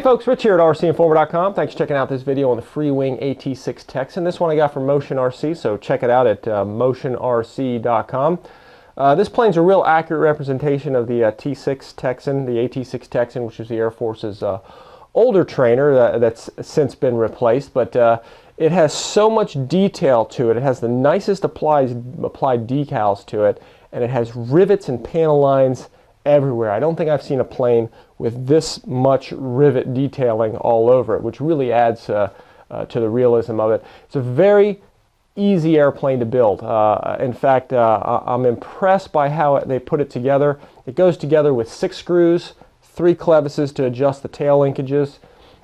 folks, Rich here at RCINFORMER.com. Thanks for checking out this video on the FREEWING AT-6 Texan. This one I got from MOTIONRC, so check it out at MOTIONRC.com. This plane's a real accurate representation of the T6 Texan, the AT-6 Texan, which is the Air Force's older trainer that's since been replaced, but it has so much detail to it. It has the nicest applied decals to it, and it has rivets and panel lines everywhere. I don't think I've seen a plane with this much rivet detailing all over it, which really adds to the realism of it. It's a very easy airplane to build. In fact, I'm impressed by how they put it together. It goes together with 6 screws, 3 clevises to adjust the tail linkages.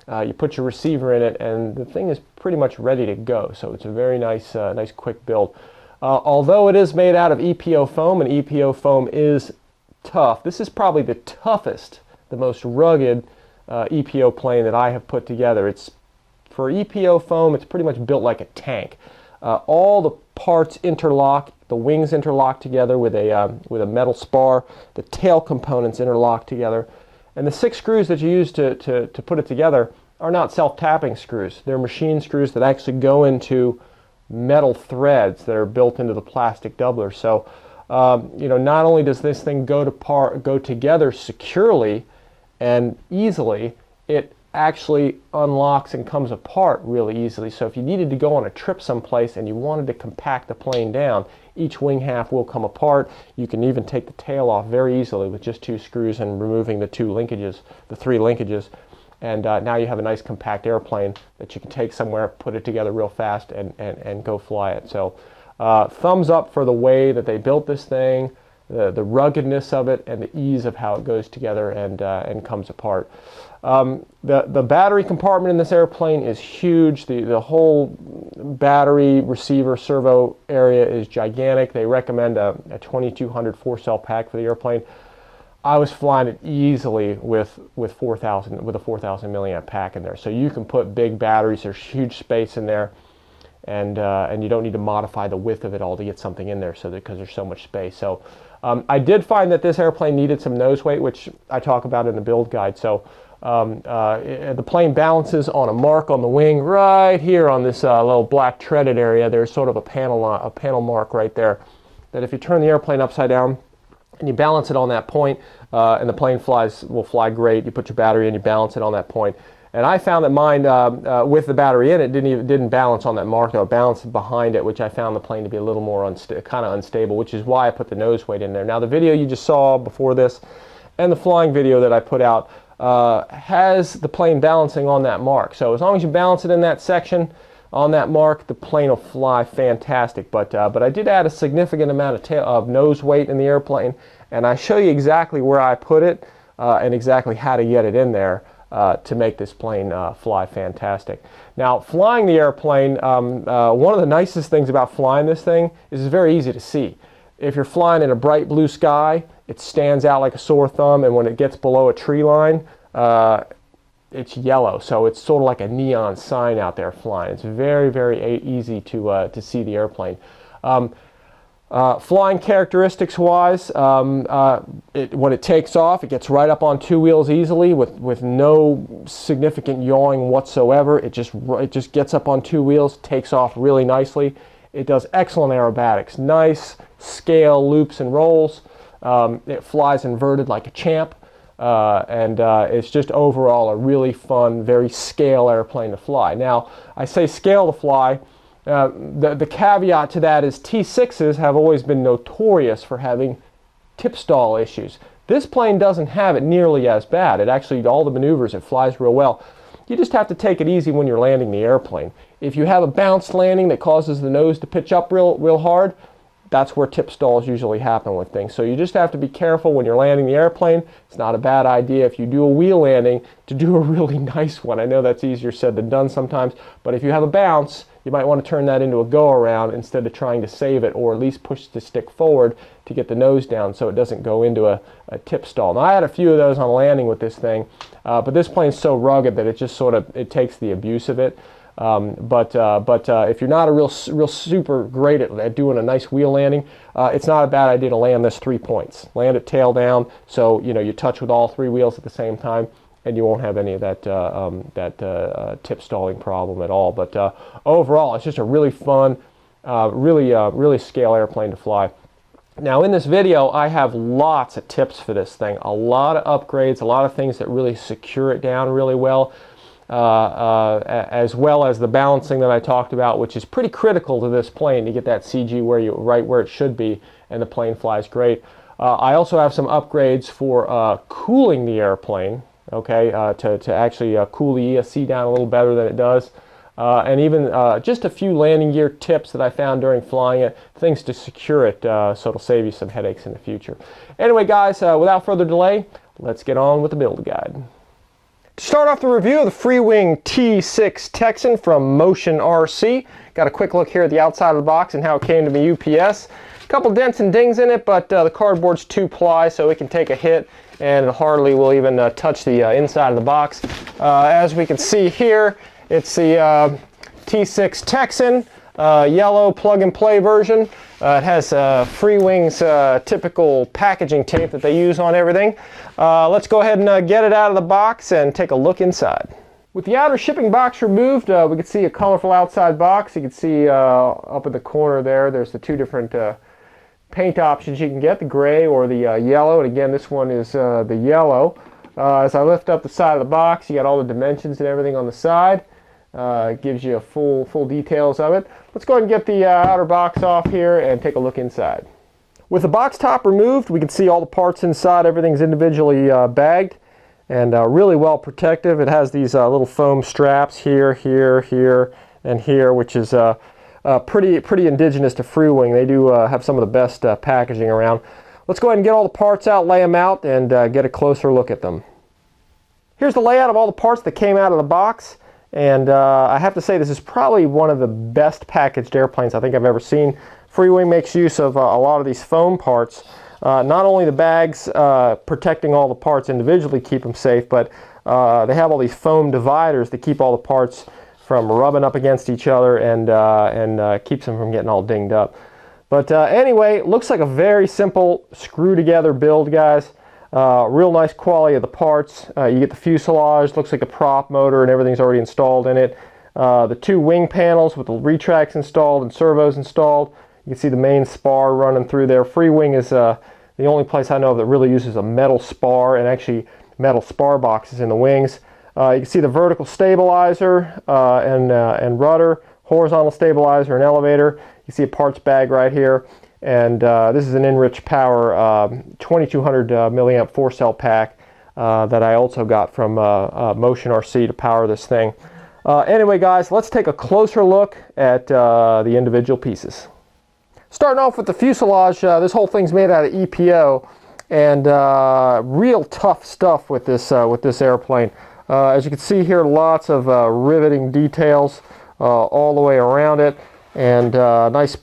You put your receiver in it, and the thing is pretty much ready to go. So it's a very nice, nice quick build. Although it is made out of EPO foam, and EPO foam is tough, this is probably the toughest, the most rugged EPO plane that I have put together. It's for EPO foam, it's pretty much built like a tank. All the parts interlock, the wings interlock together with a metal spar, the tail components interlock together, and the 6 screws that you use to put it together are not self-tapping screws. They're machine screws that actually go into metal threads that are built into the plastic doubler. So you know, not only does this thing go together securely and easily, it actually unlocks and comes apart really easily. So if you needed to go on a trip someplace and you wanted to compact the plane down, each wing half will come apart. You can even take the tail off very easily with just 2 screws and removing the 3 linkages. And now you have a nice compact airplane that you can take somewhere, put it together real fast, and go fly it. So thumbs up for the way that they built this thing, the ruggedness of it, and the ease of how it goes together and comes apart. The battery compartment in this airplane is huge. The whole battery receiver servo area is gigantic. They recommend a 2200 4-cell pack for the airplane. I was flying it easily with a 4,000 milliamp pack in there. So you can put big batteries. There's huge space in there. And you don't need to modify the width of it all to get something in there, because there's so much space. So I did find that this airplane needed some nose weight, which I talk about in the build guide. So the plane balances on a mark on the wing right here on this little black treaded area. There's sort of a panel mark right there, that if you turn the airplane upside down and you balance it on that point, and the plane will fly great. You put your battery in, you balance it on that point. And I found that mine, with the battery in it, didn't balance on that mark, though. It balanced behind it, which I found the plane to be a little more kind of unstable, which is why I put the nose weight in there. Now, the video you just saw before this and the flying video that I put out has the plane balancing on that mark. So as long as you balance it in that section on that mark, the plane will fly fantastic. But I did add a significant amount of nose weight in the airplane, and I show you exactly where I put it and exactly how to get it in there. To make this plane fly fantastic. Now, flying the airplane, one of the nicest things about flying this thing is it's very easy to see. If you're flying in a bright blue sky, it stands out like a sore thumb, and when it gets below a tree line, it's yellow. So it's sort of like a neon sign out there flying. It's very, very easy to see the airplane. Flying characteristics wise, when it takes off, it gets right up on 2 wheels easily with no significant yawing whatsoever. It just gets up on 2 wheels, takes off really nicely. It does excellent aerobatics, nice scale loops and rolls. It flies inverted like a champ, and it's just overall a really fun, very scale airplane to fly. Now, I say scale to fly. The caveat to that is T6s have always been notorious for having tip stall issues. This plane doesn't have it nearly as bad. It actually, all the maneuvers, it flies real well. You just have to take it easy when you're landing the airplane. If you have a bounced landing that causes the nose to pitch up real hard, that's where tip stalls usually happen with things. So you just have to be careful when you're landing the airplane. It's not a bad idea if you do a wheel landing to do a really nice one. I know that's easier said than done sometimes, but if you have a bounce, you might want to turn that into a go-around instead of trying to save it, or at least push the stick forward to get the nose down so it doesn't go into a tip stall. Now, I had a few of those on landing with this thing, but this plane's so rugged that it just it takes the abuse of it. But if you're not a real super great at doing a nice wheel landing, it's not a bad idea to land this 3 points. Land it tail down, so you touch with all 3 wheels at the same time. and you won't have any of that tip stalling problem at all. But overall, it's just a really fun, really scale airplane to fly. Now in this video, I have lots of tips for this thing, a lot of upgrades, a lot of things that really secure it down really well, as well as the balancing that I talked about, which is pretty critical to this plane to get that CG right where it should be, and the plane flies great. I also have some upgrades for cooling the airplane, okay, to actually cool the ESC down a little better than it does. And even just a few landing gear tips that I found during flying it, things to secure it, so it'll save you some headaches in the future. Anyway, guys, without further delay, let's get on with the build guide. To start off the review of the FREEWING T6 Texan from MOTIONRC, got a quick look here at the outside of the box and how it came to be UPS. A couple dents and dings in it, but the cardboard's 2-ply, so it can take a hit, and it hardly will even touch the inside of the box. As we can see here, it's the T6 Texan, yellow plug-and-play version. It has FREEWING's typical packaging tape that they use on everything. Let's go ahead and get it out of the box and take a look inside. With the outer shipping box removed, we can see a colorful outside box. You can see up in the corner there's the two different paint options you can get, the gray or the yellow. And again, this one is the yellow. As I lift up the side of the box, you got all the dimensions and everything on the side. It gives you a full details of it. Let's go ahead and get the outer box off here and take a look inside. With the box top removed, we can see all the parts inside. Everything's individually bagged and really well protective. It has these little foam straps here, and here, which is pretty indigenous to FREEWING. They do have some of the best packaging around. Let's go ahead and get all the parts out, lay them out, and get a closer look at them. Here's the layout of all the parts that came out of the box. And I have to say, this is probably one of the best packaged airplanes I think I've ever seen. FREEWING makes use of a lot of these foam parts. Not only the bags protecting all the parts individually keep them safe, but they have all these foam dividers that keep all the parts from rubbing up against each other and keeps them from getting all dinged up. But anyway, it looks like a very simple screw together build, guys. Real nice quality of the parts. You get the fuselage, looks like a prop motor, and everything's already installed in it. The two wing panels with the retracts installed and servos installed. You can see the main spar running through there. FREEWING is the only place I know of that really uses a metal spar, and actually metal spar boxes in the wings. You can see the vertical stabilizer and rudder, horizontal stabilizer and elevator. You see a parts bag right here. And this is an Enrich Power 2200 milliamp 4-cell pack that I also got from MOTIONRC to power this thing. Anyway, guys, let's take a closer look at the individual pieces. Starting off with the fuselage, this whole thing's made out of EPO, and real tough stuff with this airplane. As you can see here, lots of riveting details all the way around it, and nice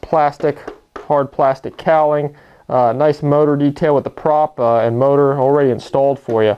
hard plastic cowling, nice motor detail with the prop and motor already installed for you,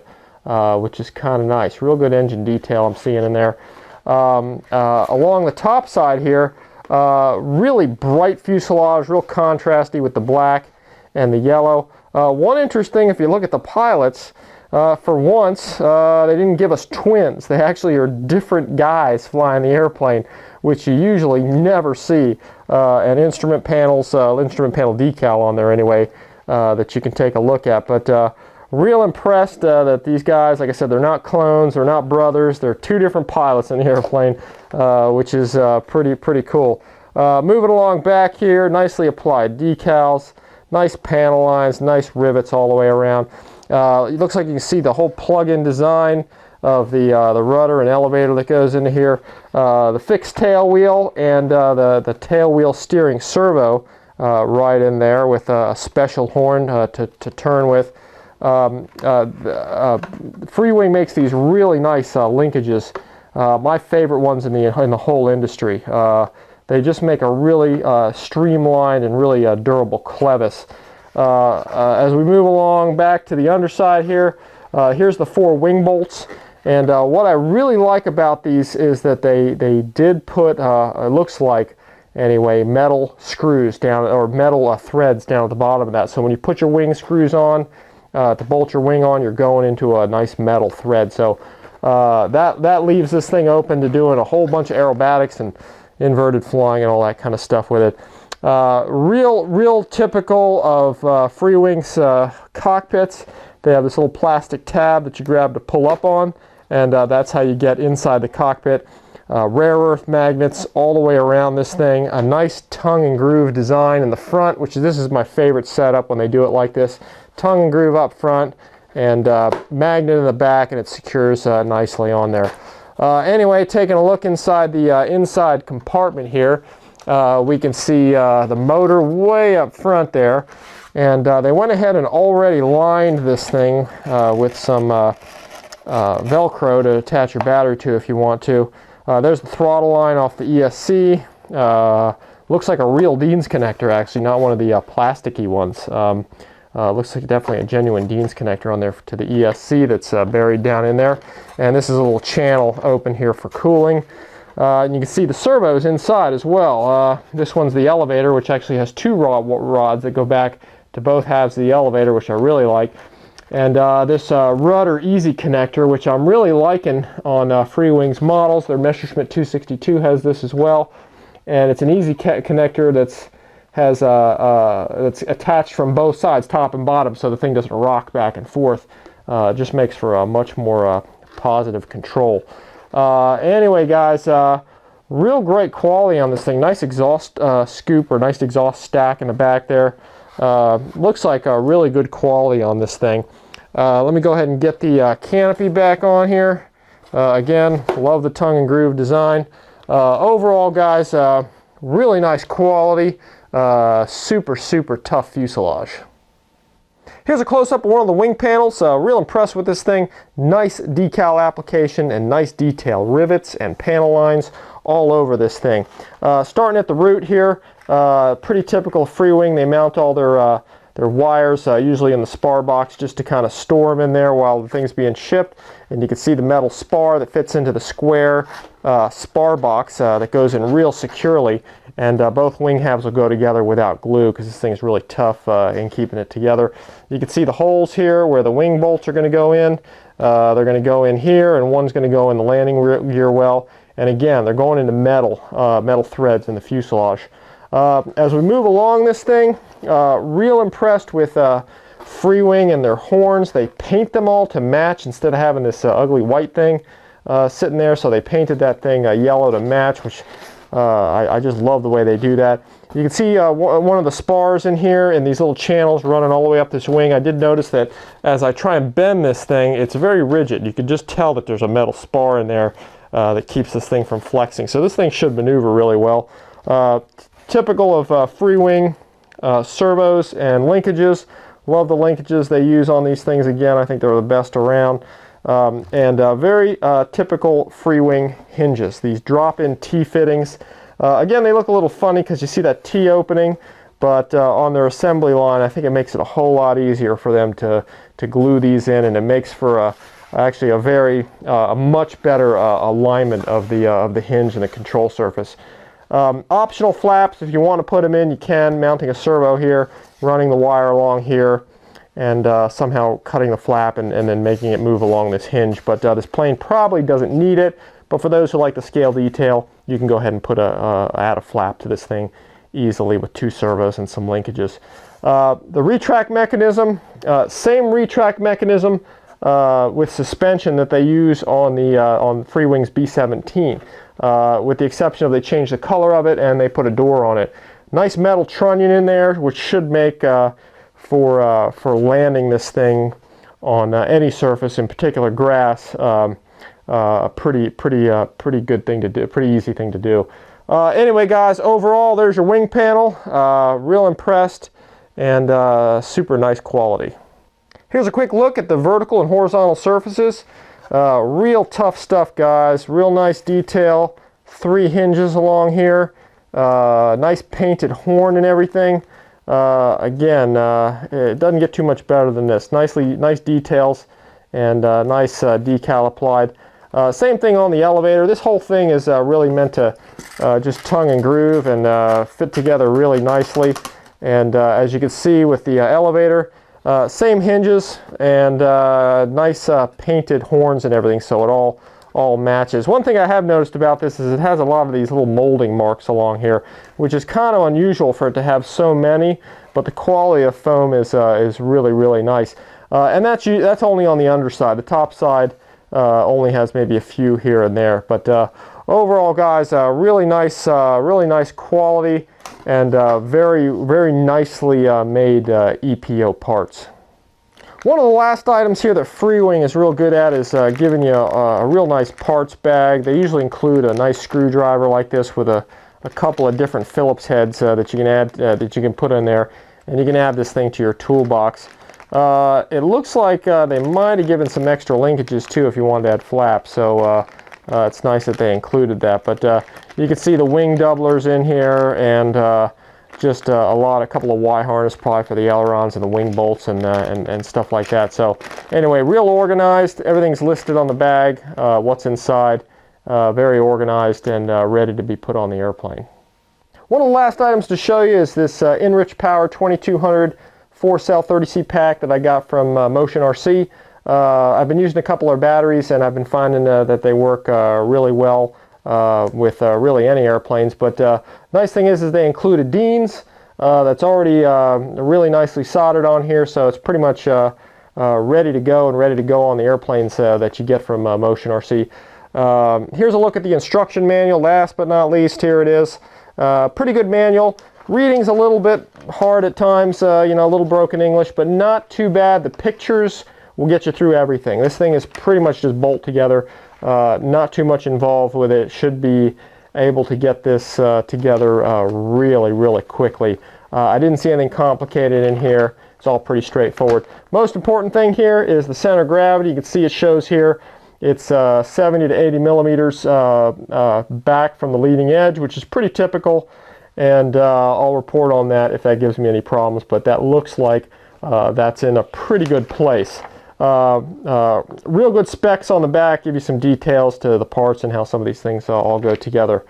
which is kind of nice. Real good engine detail I'm seeing in there. Along the top side here, really bright fuselage, real contrasty with the black and the yellow. One interesting thing, if you look at the pilots, for once, they didn't give us twins. They actually are different guys flying the airplane, which you usually never see. And instrument panel decal on there anyway, that you can take a look at. But real impressed that these guys, like I said, they're not clones, they're not brothers, they're two different pilots in the airplane, which is pretty cool. Moving along back here, nicely applied decals, nice panel lines, nice rivets all the way around. It looks like you can see the whole plug-in design of the rudder and elevator that goes into here, the fixed tail wheel, and the tail wheel steering servo right in there with a special horn to turn with. FREEWING makes these really nice linkages, my favorite ones in the whole industry. They just make a really streamlined and really durable clevis. As we move along back to the underside here, here's the 4 wing bolts. And what I really like about these is that they did put, it looks like anyway, metal screws down, or metal threads down at the bottom of that. So when you put your wing screws on to bolt your wing on, you're going into a nice metal thread. So that leaves this thing open to doing a whole bunch of aerobatics and inverted flying and all that kind of stuff with it. Real typical of FREEWING's cockpits. They have this little plastic tab that you grab to pull up on, and that's how you get inside the cockpit. Rare earth magnets all the way around this thing. A nice tongue and groove design in the front, this is my favorite setup when they do it like this. Tongue and groove up front, and magnet in the back, and it secures nicely on there. Anyway, taking a look inside the inside compartment here, we can see the motor way up front there, and they went ahead and already lined this thing with some Velcro to attach your battery to if you want to. There's the throttle line off the ESC. Looks like a real Dean's connector, actually, not one of the plasticky ones. Looks like definitely a genuine Dean's connector on there to the ESC that's buried down in there. And this is a little channel open here for cooling. And you can see the servos inside as well. This one's the elevator, which actually has two rods that go back to both halves of the elevator, which I really like. And this Rudder Easy connector, which I'm really liking on FREEWING's models. Their Messerschmitt 262 has this as well. And it's an easy connector that's attached from both sides, top and bottom, so the thing doesn't rock back and forth. It just makes for a much more positive control. Anyway, guys, real great quality on this thing. Nice exhaust scoop, or nice exhaust stack in the back there. Looks like a really good quality on this thing. Let me go ahead and get the canopy back on here. Again, love the tongue and groove design. Overall, guys, really nice quality. Super tough fuselage. Here's a close-up of one of the wing panels. Real impressed with this thing. Nice decal application and nice detail. Rivets and panel lines all over this thing. Starting at the root here, pretty typical of FREEWING. They mount all their wires usually in the spar box just to kind of store them in there while the thing's being shipped. And you can see the metal spar that fits into the square spar box that goes in real securely. And both wing halves will go together without glue because this thing's really tough in keeping it together. You can see the holes here where the wing bolts are going to go in. They're going to go in here, and one's going to go in the landing gear well. And again, they're going into metal threads in the fuselage. As we move along this thing, real impressed with FREEWING and their horns. They paint them all to match instead of having this ugly white thing sitting there. So they painted that thing yellow to match, which I just love the way they do that. You can see one of the spars in here in these little channels running all the way up this wing. I did notice that as I try and bend this thing, it's very rigid. You can just tell that there's a metal spar in there that keeps this thing from flexing. So this thing should maneuver really well. Typical of FREEWING servos and linkages. Love the linkages they use on these things. Again, I think they're the best around. Very typical FREEWING hinges. These drop-in T-fittings. Again, they look a little funny because you see that T opening, but on their assembly line, I think it makes it a whole lot easier for them to glue these in, and it makes for actually a much better alignment of the hinge and the control surface. Optional flaps, if you want to put them in, you can, mounting a servo here, running the wire along here, and somehow cutting the flap and then making it move along this hinge. But this plane probably doesn't need it, but for those who like the scale detail, you can go ahead and add a flap to this thing easily with two servos and some linkages. The retract mechanism, same retract mechanism with suspension that they use on FREEWING's B-17. With the exception of they changed the color of it and they put a door on it. Nice metal trunnion in there, which should make for landing this thing on any surface, in particular grass, pretty good thing to do, pretty easy thing to do. Anyway, guys, overall, there's your wing panel. Real impressed, and super nice quality. Here's a quick look at the vertical and horizontal surfaces. Real tough stuff, guys. Real nice detail. 3 hinges along here. Nice painted horn and everything. Again, it doesn't get too much better than this. Nice details and nice decal applied. Same thing on the elevator. This whole thing is really meant to just tongue and groove and fit together really nicely. And as you can see with the elevator, Same hinges and nice painted horns and everything, so it all matches. One thing I have noticed about this is it has a lot of these little molding marks along here, which is kind of unusual for it to have so many, but the quality of foam is really nice. And that's only on the underside. The top side only has maybe a few here and there, but overall, guys, really nice quality and very nicely made EPO parts. One of the last items here that FREEWING is real good at is giving you a real nice parts bag. They usually include a nice screwdriver like this with a couple of different Phillips heads that you can add, that you can put in there, and you can add this thing to your toolbox. It looks like they might have given some extra linkages too if you wanted to add flaps, so it's nice that they included that. But you can see the wing doublers in here, and just a couple of Y harness probably for the ailerons and the wing bolts and stuff like that. So anyway, real organized. Everything's listed on the bag, what's inside, very organized and ready to be put on the airplane. One of the last items to show you is this Enrich Power 2200 4-cell 30C pack that I got from MOTIONRC. I've been using a couple of batteries, and I've been finding that they work really well with really any airplanes. But nice thing is they include a Dean's that's already really nicely soldered on here, so it's pretty much ready to go on the airplanes that you get from MOTIONRC. Here's a look at the instruction manual. Last but not least, here it is. Pretty good manual. Reading's a little bit hard at times, you know, a little broken English, but not too bad. The pictures will get you through everything. This thing is pretty much just bolt together. Not too much involved with it. Should be able to get this together really quickly. I didn't see anything complicated in here. It's all pretty straightforward. Most important thing here is the center of gravity. You can see it shows here. It's 70 to 80 millimeters back from the leading edge, which is pretty typical. And I'll report on that if that gives me any problems, but that looks like that's in a pretty good place. Real good specs on the back, give you some details to the parts and how some of these things all go together.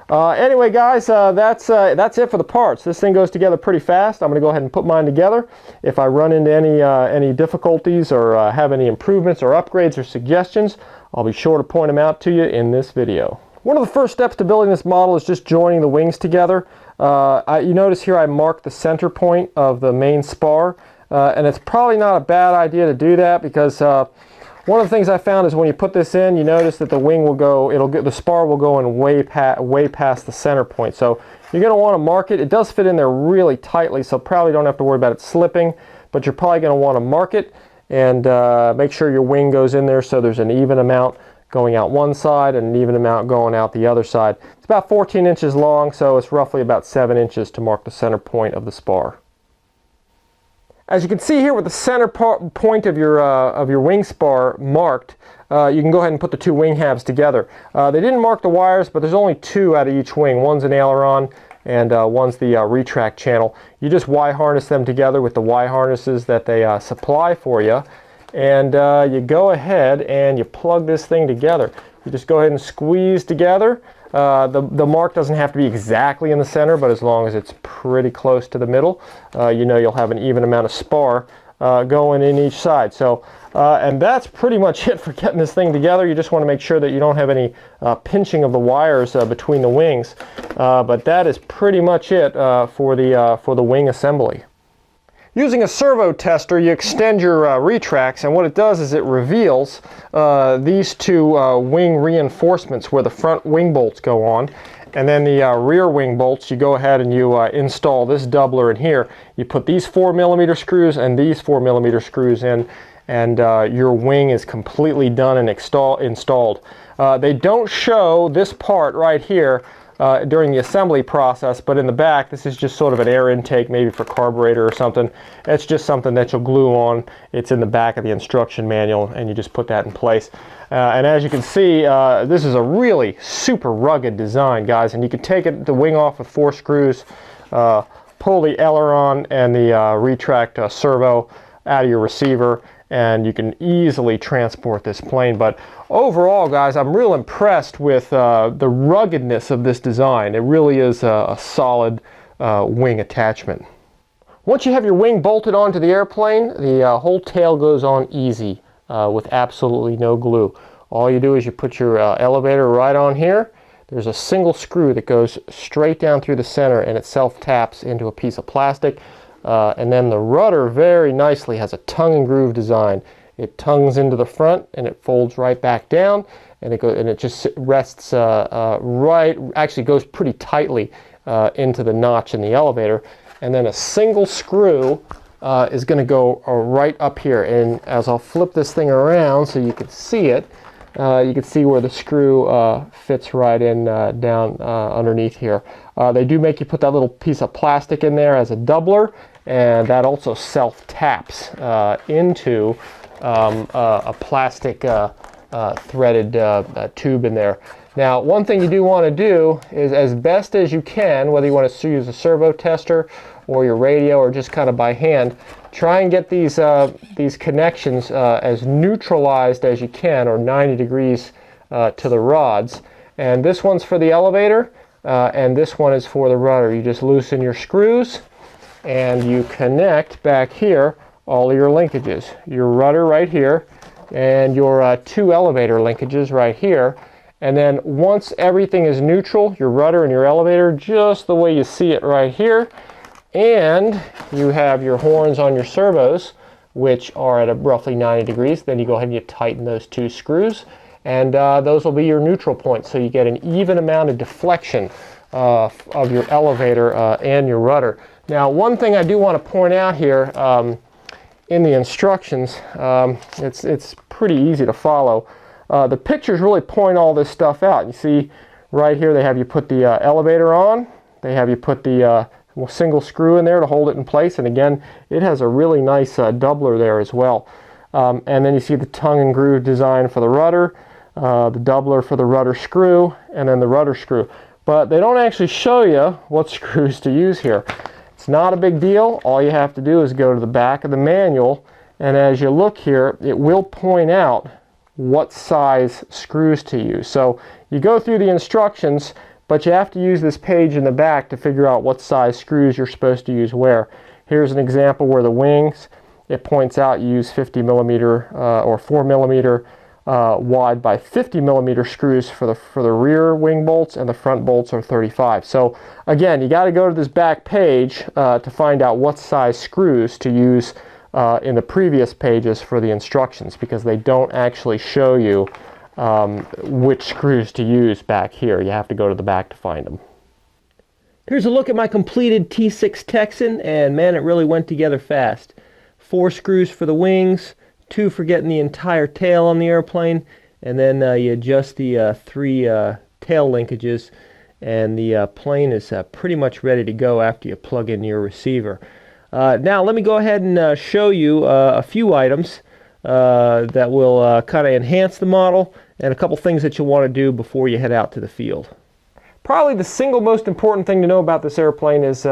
Anyway, guys, that's it for the parts. This thing goes together pretty fast. I'm going to go ahead and put mine together. If I run into any difficulties or have any improvements or upgrades or suggestions, I'll be sure to point them out to you in this video. One of the first steps to building this model is just joining the wings together. You notice here I marked the center point of the main spar, and it's probably not a bad idea to do that because one of the things I found is when you put this in, you notice that the wing will go, the spar will go in way past the center point. So you're going to want to mark it. It does fit in there really tightly, so probably don't have to worry about it slipping, but you're probably going to want to mark it and make sure your wing goes in there so there's an even amount going out one side and an even amount going out the other side. It's about 14 inches long, so it's roughly about 7 inches to mark the center point of the spar. As you can see here with the center point of your wing spar marked, you can go ahead and put the two wing halves together. They didn't mark the wires, but there's only two out of each wing. One's an aileron and one's the retract channel. You just Y harness them together with the Y harnesses that they supply for you. And you go ahead and you plug this thing together. You just go ahead and squeeze together. The mark doesn't have to be exactly in the center, but as long as it's pretty close to the middle, you know you'll have an even amount of spar going in each side. So, and that's pretty much it for getting this thing together. You just want to make sure that you don't have any pinching of the wires between the wings. But that is pretty much it for the wing assembly. Using a servo tester, you extend your retracts, and what it does is it reveals these two wing reinforcements where the front wing bolts go on, and then the rear wing bolts, you go ahead and you install this doubler in here. You put these 4mm screws and these 4mm screws in, and your wing is completely done and installed. They don't show this part right here during the assembly process, but in the back this is just sort of an air intake, maybe for carburetor or something. It's just something that you'll glue on. It's in the back of the instruction manual, and you just put that in place. And as you can see, this is a really super rugged design, guys, and you can take the wing off with 4 screws, pull the aileron and the retract servo out of your receiver, and you can easily transport this plane. But overall, guys, I'm real impressed with the ruggedness of this design. It really is a solid wing attachment. Once you have your wing bolted onto the airplane, the whole tail goes on easy with absolutely no glue. All you do is you put your elevator right on here. There's a single screw that goes straight down through the center and it self-taps into a piece of plastic. And then the rudder very nicely has a tongue and groove design. It tongues into the front and it folds right back down, and it just rests actually goes pretty tightly into the notch in the elevator. And then a single screw is going to go right up here. And as I'll flip this thing around so you can see it, you can see where the screw fits right in down underneath here. They do make you put that little piece of plastic in there as a doubler, and that also self-taps into a plastic threaded tube in there. Now, one thing you do want to do is, as best as you can, whether you want to use a servo tester or your radio or just kind of by hand, try and get these connections as neutralized as you can, or 90 degrees to the rods. And this one's for the elevator, and this one is for the rudder. You just loosen your screws and you connect back here all of your linkages. Your rudder right here and your two elevator linkages right here. And then once everything is neutral, your rudder and your elevator, just the way you see it right here, and you have your horns on your servos, which are at roughly 90 degrees, then you go ahead and you tighten those two screws, and those will be your neutral points, so you get an even amount of deflection of your elevator and your rudder. Now, one thing I do want to point out here in the instructions, it's pretty easy to follow. The pictures really point all this stuff out. You see right here they have you put the elevator on, they have you put the single screw in there to hold it in place, and again it has a really nice doubler there as well. And then you see the tongue and groove design for the rudder, the doubler for the rudder screw, and then the rudder screw. But they don't actually show you what screws to use here. It's not a big deal. All you have to do is go to the back of the manual, and as you look here, it will point out what size screws to use. So you go through the instructions, but you have to use this page in the back to figure out what size screws you're supposed to use where. Here's an example where the wings, it points out you use 50 millimeter or 4 millimeter wide by 50 millimeter screws for the rear wing bolts, and the front bolts are 35. So again, you got to go to this back page to find out what size screws to use in the previous pages for the instructions, because they don't actually show you which screws to use back here. You have to go to the back to find them. Here's a look at my completed T6 Texan, and man, it really went together fast. 4 screws for the wings, 2 for getting the entire tail on the airplane, and then you adjust the 3 tail linkages, and the plane is pretty much ready to go after you plug in your receiver. Now let me go ahead and show you a few items that will kind of enhance the model, and a couple things that you'll want to do before you head out to the field. Probably the single most important thing to know about this airplane is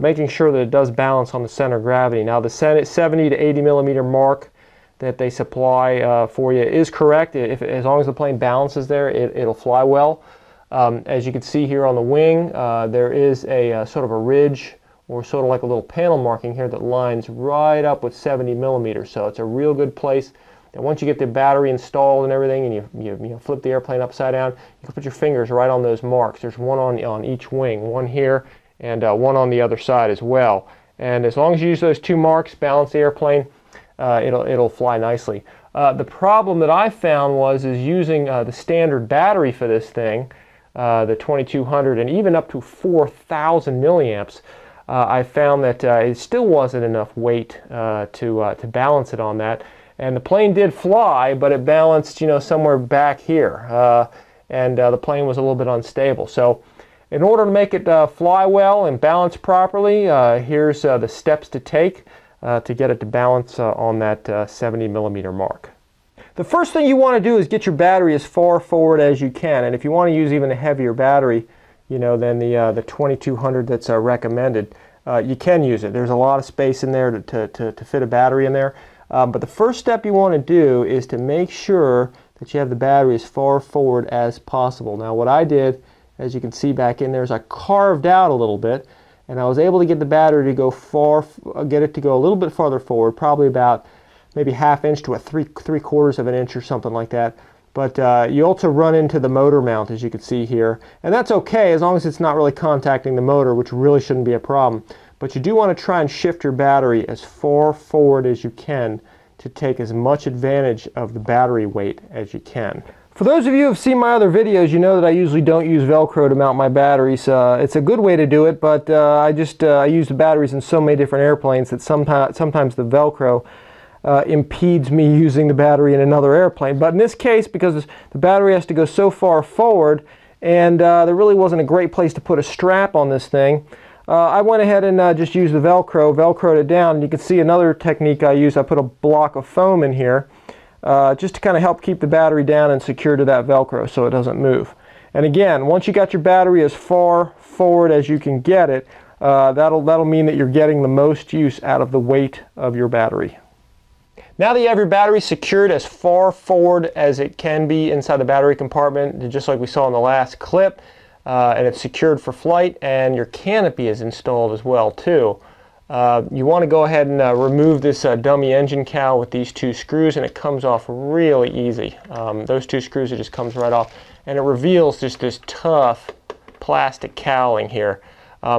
making sure that it does balance on the center of gravity. Now the 70 to 80 millimeter mark that they supply for you is correct. As long as the plane balances there, it'll fly well. As you can see here on the wing, there is a sort of a ridge, or sort of like a little panel marking here that lines right up with 70 millimeters. So it's a real good place. And once you get the battery installed and everything, and you flip the airplane upside down, you can put your fingers right on those marks. There's one on each wing, one here, and one on the other side as well. And as long as you use those 2 marks, balance the airplane, it'll fly nicely. The problem that I found was using the standard battery for this thing, the 2200 and even up to 4,000 milliamps. I found that it still wasn't enough weight to balance it on that. And the plane did fly, but it balanced, somewhere back here. And the plane was a little bit unstable. So in order to make it fly well and balance properly, here's the steps to take to get it to balance on that 70 millimeter mark. The first thing you want to do is get your battery as far forward as you can. And if you want to use even a heavier battery, than the 2200 that's recommended, you can use it. There's a lot of space in there to fit a battery in there. But the first step you want to do is to make sure that you have the battery as far forward as possible. Now what I did, as you can see back in there, is I carved out a little bit, and I was able to get the battery to go get it to go a little bit farther forward, probably about maybe ½ inch to a three-quarters of an inch or something like that. But you also run into the motor mount, as you can see here, and that's okay as long as it's not really contacting the motor, which really shouldn't be a problem. But you do want to try and shift your battery as far forward as you can to take as much advantage of the battery weight as you can. For those of you who have seen my other videos, you know that I usually don't use Velcro to mount my batteries. It's a good way to do it, but I use the batteries in so many different airplanes that sometimes the Velcro impedes me using the battery in another airplane. But in this case, because the battery has to go so far forward, and there really wasn't a great place to put a strap on this thing, I went ahead and just used the Velcroed it down. And you can see another technique I use. I put a block of foam in here just to kind of help keep the battery down and secure to that Velcro so it doesn't move. And again, once you got your battery as far forward as you can get it, that'll mean that you're getting the most use out of the weight of your battery. Now that you have your battery secured as far forward as it can be inside the battery compartment, just like we saw in the last clip, and it's secured for flight, and your canopy is installed as well too, you want to go ahead and remove this dummy engine cowl with these two screws, and it comes off really easy. Those two screws, it just comes right off, and it reveals just this tough plastic cowling here.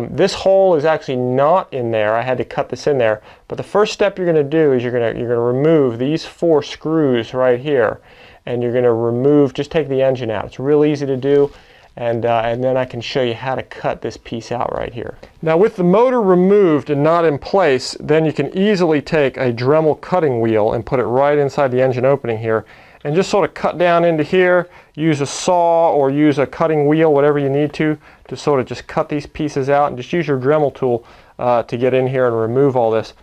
This hole is actually not in there. I had to cut this in there. But the first step you're going to do is you're going to remove these 4 screws right here, and you're going to remove, just take the engine out. It's real easy to do, and then I can show you how to cut this piece out right here. Now with the motor removed and not in place, then you can easily take a Dremel cutting wheel and put it right inside the engine opening here, and just sort of cut down into here. Use a saw or use a cutting wheel, whatever you need to sort of just cut these pieces out, and just use your Dremel tool to get in here and remove all this.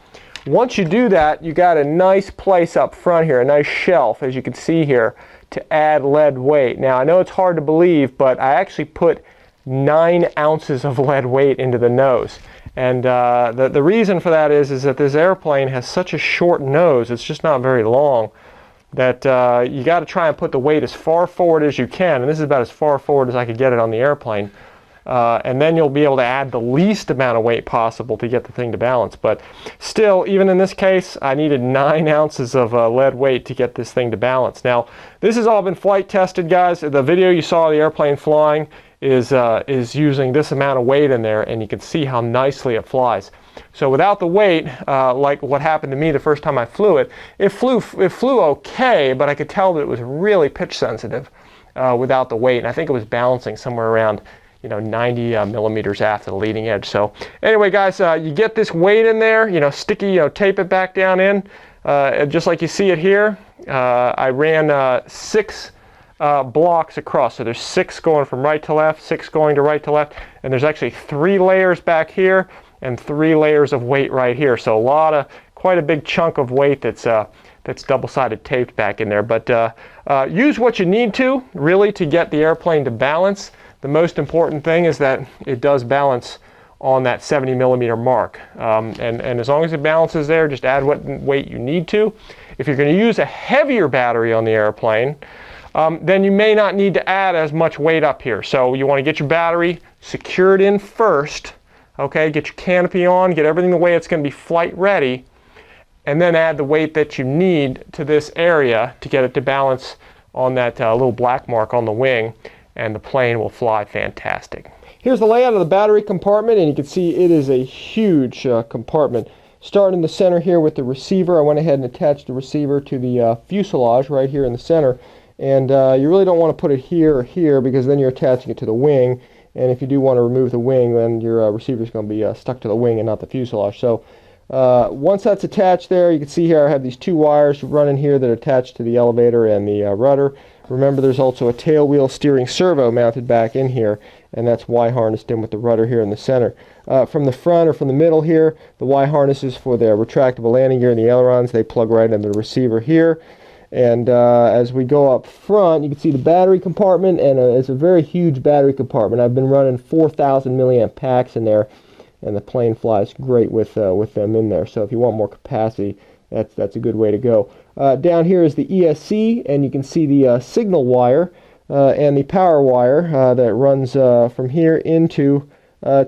Once you do that, you got a nice place up front here, a nice shelf, as you can see here, to add lead weight. Now I know it's hard to believe, but I actually put 9 ounces of lead weight into the nose. And the reason for that is that this airplane has such a short nose, it's just not very long, that you got to try and put the weight as far forward as you can, and this is about as far forward as I could get it on the airplane. And then you'll be able to add the least amount of weight possible to get the thing to balance. But still, even in this case, I needed 9 ounces of lead weight to get this thing to balance. Now, this has all been flight tested, guys. The video you saw of the airplane flying is using this amount of weight in there, and you can see how nicely it flies. So without the weight, like what happened to me the first time I flew it, it flew okay, but I could tell that it was really pitch sensitive without the weight. And I think it was balancing somewhere around 90 millimeters after the leading edge. So anyway, guys, you get this weight in there, sticky, tape it back down in, just like you see it here. I ran 6 blocks across, so there's 6 going from right to left, 6 going to right to left, and there's actually 3 layers back here and 3 layers of weight right here. So quite a big chunk of weight that's double-sided taped back in there. But use what you need to, really, to get the airplane to balance. The most important thing is that it does balance on that 70 millimeter mark. And as long as it balances there, just add what weight you need to. If you're going to use a heavier battery on the airplane, then you may not need to add as much weight up here. So you want to get your battery secured in first, okay? Get your canopy on, get everything the way it's going to be flight ready, and then add the weight that you need to this area to get it to balance on that little black mark on the wing, and the plane will fly fantastic. Here's the layout of the battery compartment, and you can see it is a huge compartment. Starting in the center here with the receiver, I went ahead and attached the receiver to the fuselage right here in the center. And you really don't want to put it here or here, because then you're attaching it to the wing. And if you do want to remove the wing, then your receiver is going to be stuck to the wing and not the fuselage. So once that's attached there, you can see here I have these 2 wires running here that are attached to the elevator and the rudder. Remember, there's also a tail wheel steering servo mounted back in here, and that's Y harnessed in with the rudder here in the center. From the front or from the middle here, the Y harnesses for the retractable landing gear and the ailerons, they plug right into the receiver here. And as we go up front, you can see the battery compartment, and it's a very huge battery compartment. I've been running 4,000 milliamp packs in there, and the plane flies great with them in there. So if you want more capacity, that's a good way to go. Down here is the ESC, and you can see the signal wire and the power wire that runs from here into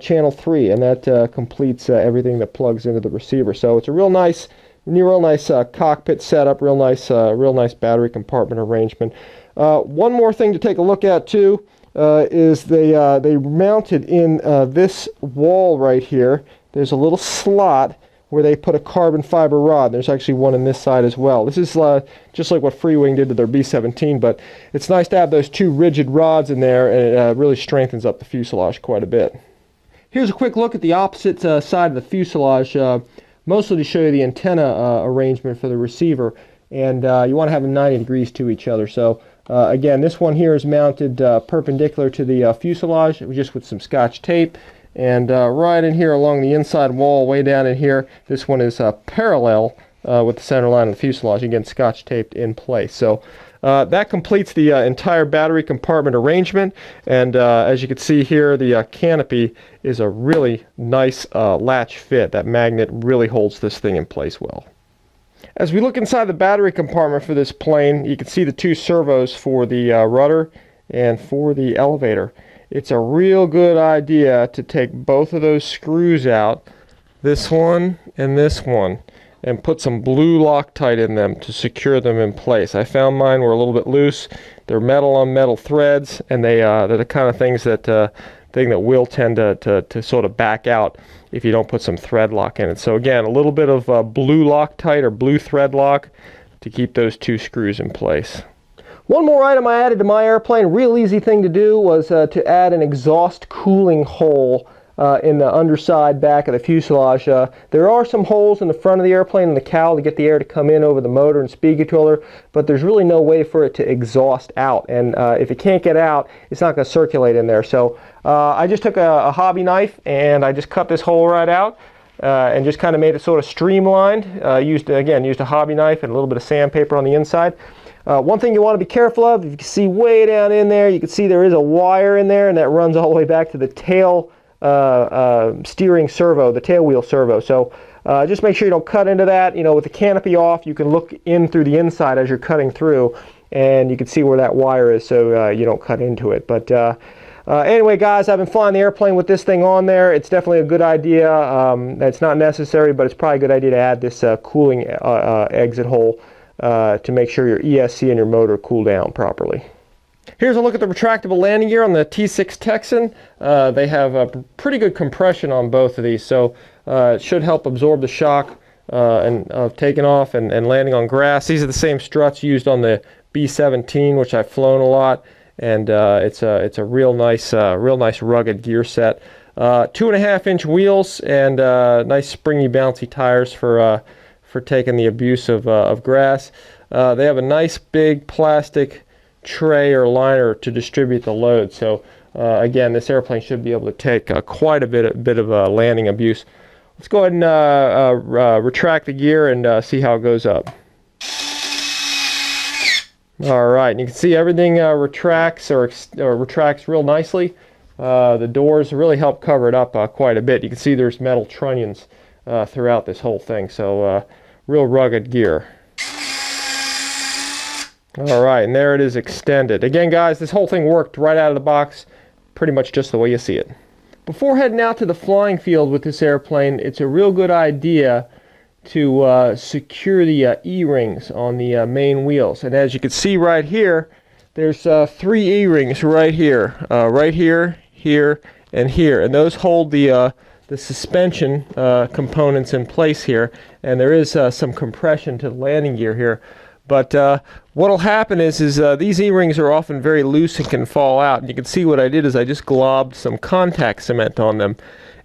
channel 3, and that completes everything that plugs into the receiver. So it's a real nice cockpit setup, real nice battery compartment arrangement. One more thing to take a look at too is they mounted in this wall right here. There's a little slot where they put a carbon fiber rod. There's actually one on this side as well. This is just like what FREEWING did to their B-17, but it's nice to have those two rigid rods in there, and it really strengthens up the fuselage quite a bit. Here's a quick look at the opposite side of the fuselage, mostly to show you the antenna arrangement for the receiver, and you want to have them 90 degrees to each other. So again, this one here is mounted perpendicular to the fuselage, just with some Scotch tape. And right in here along the inside wall, way down in here, this one is parallel with the center line of the fuselage, again Scotch taped in place. So that completes the entire battery compartment arrangement, and as you can see here, the canopy is a really nice latch fit. That magnet really holds this thing in place well. As we look inside the battery compartment for this plane, you can see the two servos for the rudder and for the elevator. It's a real good idea to take both of those screws out, this one and this one, and put some blue Loctite in them to secure them in place. I found mine were a little bit loose. They're metal on metal threads, and they're the kind of things that will tend to sort of back out if you don't put some thread lock in it. So again, a little bit of blue Loctite or blue thread lock to keep those two screws in place. One more item I added to my airplane, real easy thing to do, was to add an exhaust cooling hole in the underside back of the fuselage. There are some holes in the front of the airplane in the cowl to get the air to come in over the motor and speed controller, but there's really no way for it to exhaust out, and if it can't get out, it's not going to circulate in there. So I just took a hobby knife and I just cut this hole right out and just kind of made it sort of streamlined. Used a hobby knife and a little bit of sandpaper on the inside. One thing you want to be careful of, if you can see way down in there, you can see there is a wire in there, and that runs all the way back to the tail steering servo, the tail wheel servo. So just make sure you don't cut into that. You know, with the canopy off, you can look in through the inside as you're cutting through, and you can see where that wire is, so you don't cut into it. But anyway, guys, I've been flying the airplane with this thing on there. It's definitely a good idea. It's not necessary, but it's probably a good idea to add this cooling exit hole to make sure your ESC and your motor cool down properly. Here's a look at the retractable landing gear on the T6 Texan. They have a pretty good compression on both of these, so it should help absorb the shock of taking off and landing on grass. These are the same struts used on the B-17, which I've flown a lot, and it's a real nice rugged gear set. 2.5-inch wheels and nice springy bouncy tires for taking the abuse of grass. They have a nice big plastic tray or liner to distribute the load. So again, this airplane should be able to take quite a bit of landing abuse. Let's go ahead and retract the gear and see how it goes up. All right, and you can see everything retracts real nicely. The doors really help cover it up quite a bit. You can see there's metal trunnions throughout this whole thing. So real rugged gear. All right, and there it is extended. Again, guys, this whole thing worked right out of the box, pretty much just the way you see it. Before heading out to the flying field with this airplane, it's a real good idea to secure the E-rings on the main wheels. And as you can see right here, there's 3 E-rings right here, here, and here. And those hold the suspension components in place here, and there is some compression to the landing gear here. But what will happen is these E-rings are often very loose and can fall out. And you can see what I did is I just globbed some contact cement on them.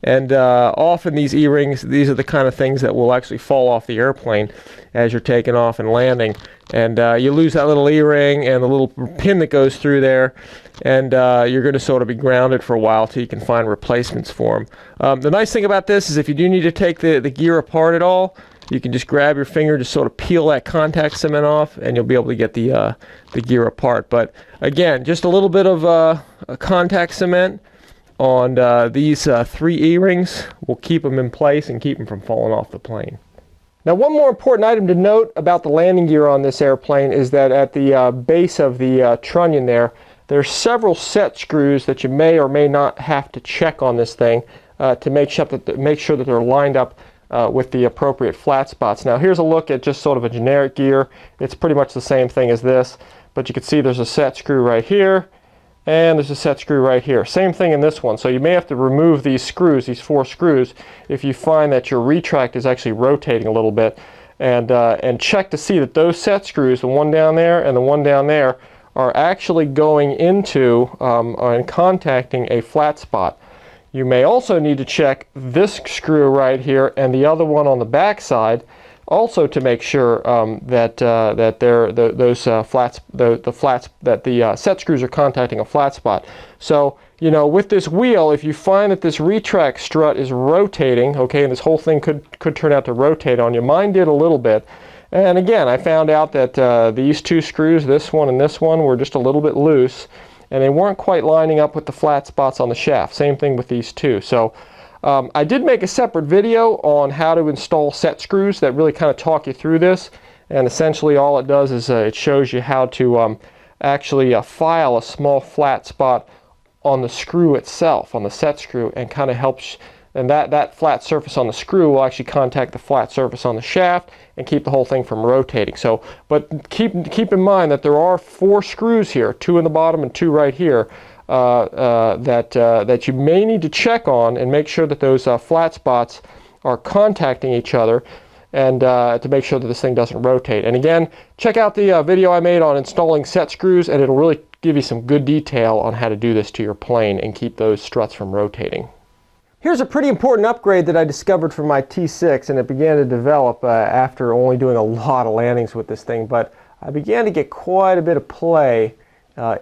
And often these E-rings, these are the kind of things that will actually fall off the airplane as you're taking off and landing. And you lose that little E-ring and the little pin that goes through there, and you're going to sort of be grounded for a while till you can find replacements for them. The nice thing about this is if you do need to take the gear apart at all, you can just grab your finger, just sort of peel that contact cement off, and you'll be able to get the gear apart. But again, just a little bit of contact cement on these 3 E-rings will keep them in place and keep them from falling off the plane. Now, one more important item to note about the landing gear on this airplane is that at the base of the trunnion there's several set screws that you may or may not have to check on this thing to make sure that they're lined up with the appropriate flat spots. Now here's a look at just sort of a generic gear. It's pretty much the same thing as this, but you can see there's a set screw right here, and there's a set screw right here. Same thing in this one. So you may have to remove these screws, these 4 screws, if you find that your retract is actually rotating a little bit, and check to see that those set screws, the one down there and the one down there, are actually going into and contacting a flat spot. You may also need to check this screw right here and the other one on the back side, also to make sure that the set screws are contacting a flat spot. So, you know, with this wheel, if you find that this retract strut is rotating, okay, and this whole thing could turn out to rotate on you. Mine did a little bit. And again, I found out that these 2 screws, this one and this one, were just a little bit loose, and they weren't quite lining up with the flat spots on the shaft. Same thing with these 2. So I did make a separate video on how to install set screws that really kind of talk you through this, and essentially all it does is it shows you how to actually file a small flat spot on the screw itself, on the set screw, and kind of helps, and that flat surface on the screw will actually contact the flat surface on the shaft and keep the whole thing from rotating. So, but keep in mind that there are 4 screws here, 2 in the bottom and 2 right here, that you may need to check on and make sure that those flat spots are contacting each other, and to make sure that this thing doesn't rotate. And again, check out the video I made on installing set screws, and it'll really give you some good detail on how to do this to your plane and keep those struts from rotating. Here's a pretty important upgrade that I discovered for my T6, and it began to develop after only doing a lot of landings with this thing, but I began to get quite a bit of play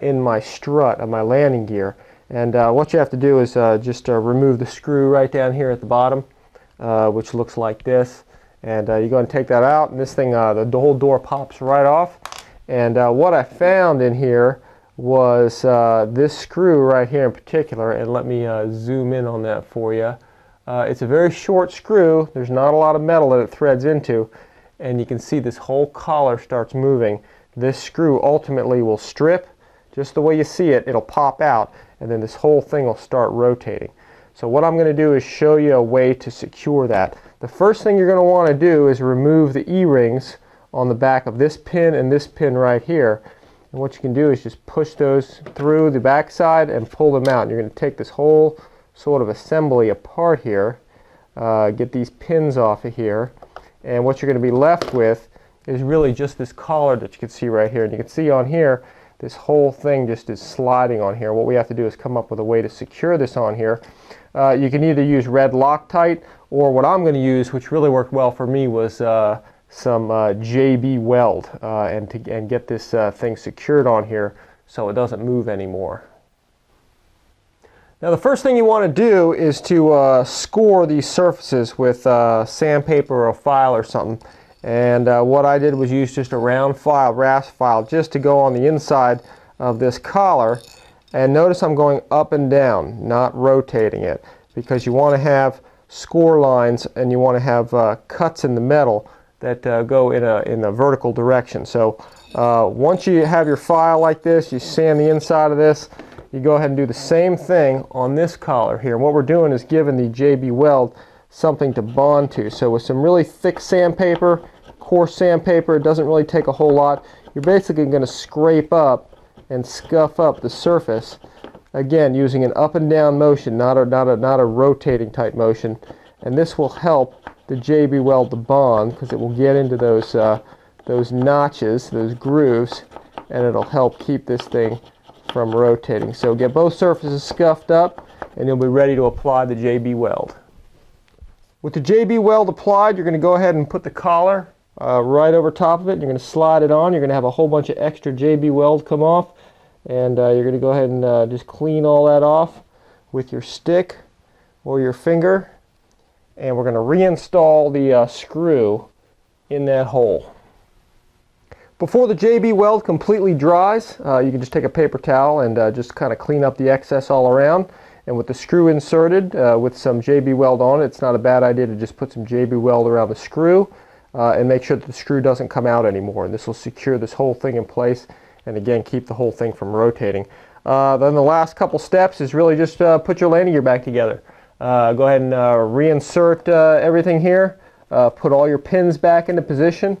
in my strut of my landing gear. And what you have to do is just remove the screw right down here at the bottom, which looks like this, and you go and take that out, and this thing, the whole door pops right off. And what I found in here was this screw right here in particular, and let me zoom in on that for you. It's a very short screw. There's not a lot of metal that it threads into, and you can see this whole collar starts moving. This screw ultimately will strip just the way you see it. It'll pop out, and then this whole thing will start rotating. So what I'm going to do is show you a way to secure that. The first thing you're going to want to do is remove the E-rings on the back of this pin and this pin right here. And what you can do is just push those through the back side and pull them out. And you're going to take this whole sort of assembly apart here, get these pins off of here, and what you're going to be left with is really just this collar that you can see right here. And you can see on here, this whole thing just is sliding on here. What we have to do is come up with a way to secure this on here. You can either use red Loctite, or what I'm going to use, which really worked well for me, was some JB weld, and get this thing secured on here so it doesn't move anymore. Now the first thing you want to do is to score these surfaces with sandpaper or a file or something. And what I did was use just a round file, rasp file, just to go on the inside of this collar. And notice I'm going up and down, not rotating it, because you want to have score lines and you want to have cuts in the metal that go in a vertical direction. So once you have your file like this, you sand the inside of this, you go ahead and do the same thing on this collar here. And what we're doing is giving the JB weld something to bond to. So with some really thick sandpaper, coarse sandpaper, it doesn't really take a whole lot. You're basically going to scrape up and scuff up the surface, again using an up and down motion, not a rotating type motion. And this will help the JB weld to bond, because it will get into those notches, those grooves, and it'll help keep this thing from rotating. So get both surfaces scuffed up and you'll be ready to apply the JB weld. With the JB weld applied, you're going to go ahead and put the collar right over top of it. You're going to slide it on. You're going to have a whole bunch of extra JB weld come off, and you're going to go ahead and just clean all that off with your stick or your finger, and we're going to reinstall the screw in that hole. Before the JB weld completely dries, you can just take a paper towel and just kind of clean up the excess all around. And with the screw inserted with some JB weld on it, it's not a bad idea to just put some JB weld around the screw and make sure that the screw doesn't come out anymore. And this will secure this whole thing in place and again keep the whole thing from rotating. Then the last couple steps is really just put your landing gear back together. Go ahead and reinsert everything here. Put all your pins back into position.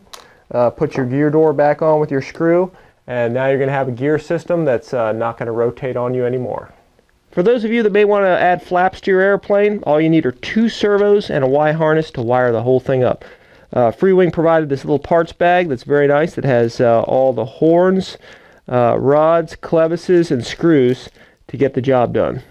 Put your gear door back on with your screw. And now you're going to have a gear system that's not going to rotate on you anymore. For those of you that may want to add flaps to your airplane, all you need are 2 servos and a Y harness to wire the whole thing up. FreeWing provided this little parts bag that's very nice that has all the horns, rods, clevises, and screws to get the job done.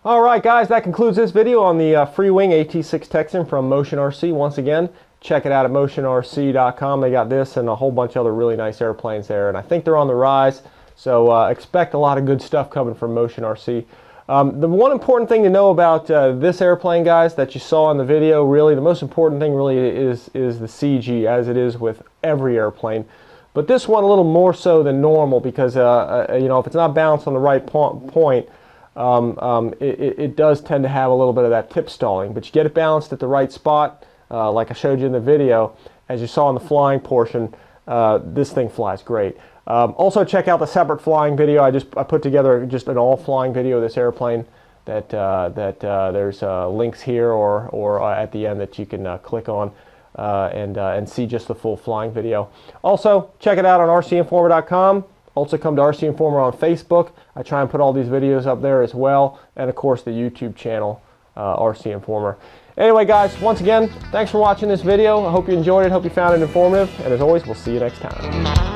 Alright guys, that concludes this video on the FREEWING AT-6 Texan from MOTIONRC. Once again, check it out at MOTIONRC.com. They got this and a whole bunch of other really nice airplanes there, and I think they're on the rise, so expect a lot of good stuff coming from MOTIONRC. The one important thing to know about this airplane, guys, that you saw in the video, really, the most important thing really is the CG, as it is with every airplane. But this one a little more so than normal because, you know, if it's not balanced on the right point, it does tend to have a little bit of that tip stalling. But you get it balanced at the right spot, like I showed you in the video. As you saw in the flying portion, this thing flies great. Also check out the separate flying video. I put together just an all flying video of this airplane that there's links here or at the end that you can click on and see just the full flying video. Also check it out on RCINFORMER.com. Also come to RC Informer on Facebook. I try and put all these videos up there as well, and of course the YouTube channel RC Informer. Anyway guys, once again, thanks for watching this video. I hope you enjoyed it, hope you found it informative, and as always, we'll see you next time.